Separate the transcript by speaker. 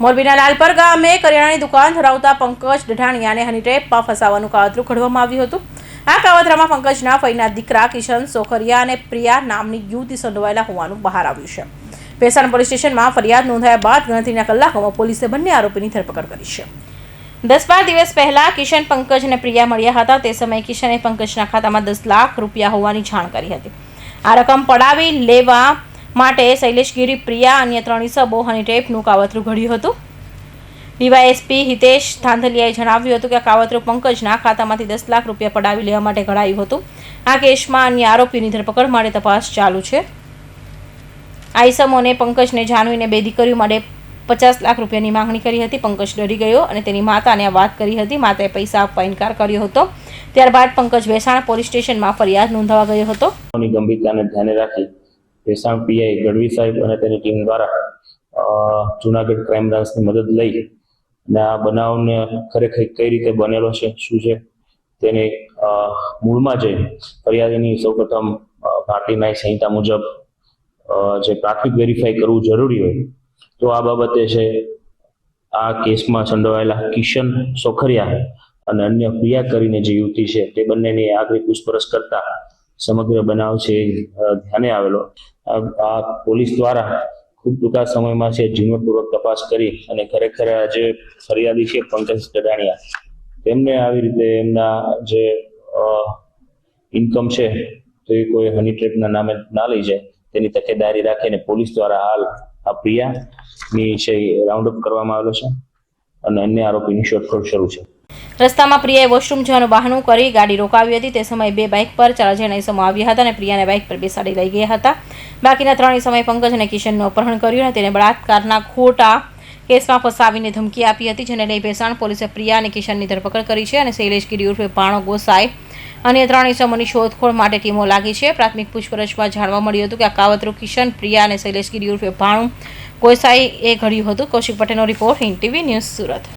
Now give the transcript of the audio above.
Speaker 1: મોરબીના લાલપર ગામે કરિયાણાની દુકાન ધરાવતા પંકજ ડઢાણિયાને હની ટ્રેપમાં ફસાવાનું કાવતરું ઘડવામાં આવ્યું હતું। આ કાવતરામાં પંકજના ફઈના દીકરા કિશન સોખરિયા અને પ્રિયા નામની યુવતી સંડોવાયેલા હોવાનું બહાર આવ્યું છે। ભેસાણ પોલીસ સ્ટેશનમાં ફરિયાદ નોંધાયા બાદ ગણતરીના કલાકોમાં પોલીસે બંને આરોપીની ધરપકડ કરી છે। 10-12 દિવસ પહેલા કિશન પંકજ અને પ્રિયા મળ્યા હતા। તે સમયે કિશને પંકજના ખાતામાં 10 લાખ રૂપિયા હોવાની જાણ કરી હતી। આ રકમ પડાવી લેવા માટે શૈલેષગીરી પ્રિયા અન્ય 3 ઇસમો હની ટ્રેપનું કાવતરું ઘડ્યું હતું। ડીવાયએસપી હિતેશ ધાંધલિયાએ જણાવ્યું હતું કે આ કાવતરું પંકજના ખાતામાંથી 10 લાખ રૂપિયા પડાવી લેવા માટે ઘડાયું હતું। આ કેસમાં અન્ય આરોપીની ધરપકડ માટે તપાસ ચાલુ છે। આ ઇસમોને પંકજને જાનવીને 2 દીકરીઓ માટે 50 લાખ રૂપિયાની માંગણી કરી હતી। પંકજ ડરી ગયો અને તેની માતાને આ વાત કરી હતી। માતાએ પૈસા આપવા ઇનકાર કર્યો હતો। ત્યારબાદ પંકજ ભેસાણ પોલીસ સ્ટેશનમાં ફરિયાદ નોંધાવવા ગયો હતો।
Speaker 2: ગંભીરતાને ધ્યાને રાખી ભેસાણ પીઆઈ ગઢવી સાહેબ અને તેની ટીમ દ્વારા જૂનાગઢ ક્રાઇમ બ્રાન્ચની મદદ લઈ અને આ બનાવને ખરેખર કઈ રીતે બનેલો છે, શું છે તેની મૂળમાં જઈ ફરિયાદીની સૌપ્રથમ ભારતીય ન્યાય સંહિતા મુજબ જે પ્રાથમિક વેરીફાઈ કરવું જરૂરી હોય તો આ બાબતે છે આ કેસમાં સંડોવાયેલા કિશન સોખરિયા અને અન્ય પ્રિયા કરીને જે યુવતી છે તે બંનેની આગળ પૂછપરછ કરતા સમગ્ર બનાવ છે ધ્યાને આવેલો। આ પોલીસ દ્વારા ખૂબ ટૂંકા સમયમાં છે ઝીણવટપૂર્વક તપાસ કરી અને ખરેખર જે ફરિયાદી છે પંકજ ડઢાણિયા તેમને આવી રીતે એમના જે ઇન્કમ છે તો એ કોઈ હની ટ્રેપના નામે ના લઈ જાય તેની તકેદારી રાખીને પોલીસ દ્વારા હાલ આ પ્રિયાની છે રાઉન્ડ અપ કરવામાં આવેલો છે અને અન્ય આરોપીની શોધખોળ શરૂ છે।
Speaker 1: રસ્તામાં પ્રિયાએ વોશરૂમ જવાનું બહાનું કરી ગાડી રોકાવી હતી। તે સમયે 2 બાઇક પર 4 જણા ઇસમો આવ્યા હતા અને પ્રિયાને બાઇક પર બેસાડી લઈ ગયા હતા। બાકીના 3 ઇસમોએ પંકજ અને કિશનનું અપહરણ કર્યું અને તેને બળાત્કારના ખોટા કેસમાં ફસાવીને ધમકી આપી હતી, જેને લઈ ભેસાણ પોલીસે પ્રિયા અને કિશનની ધરપકડ કરી છે અને શૈલેષગીરી ઉર્ફે ભાણો ગોસાઈ અન્ય 3 ઇસમોની શોધખોળ માટે ટીમો લાગી છે। પ્રાથમિક પૂછપરછમાં જાણવા મળ્યું હતું કે આ કાવતરું કિશન, પ્રિયા અને શૈલેષગીરી ઉર્ફે ભાણો ગોસાઈ એ ઘડ્યું હતું। કૌશિક પટેલનો report, Hind TV news, Surat.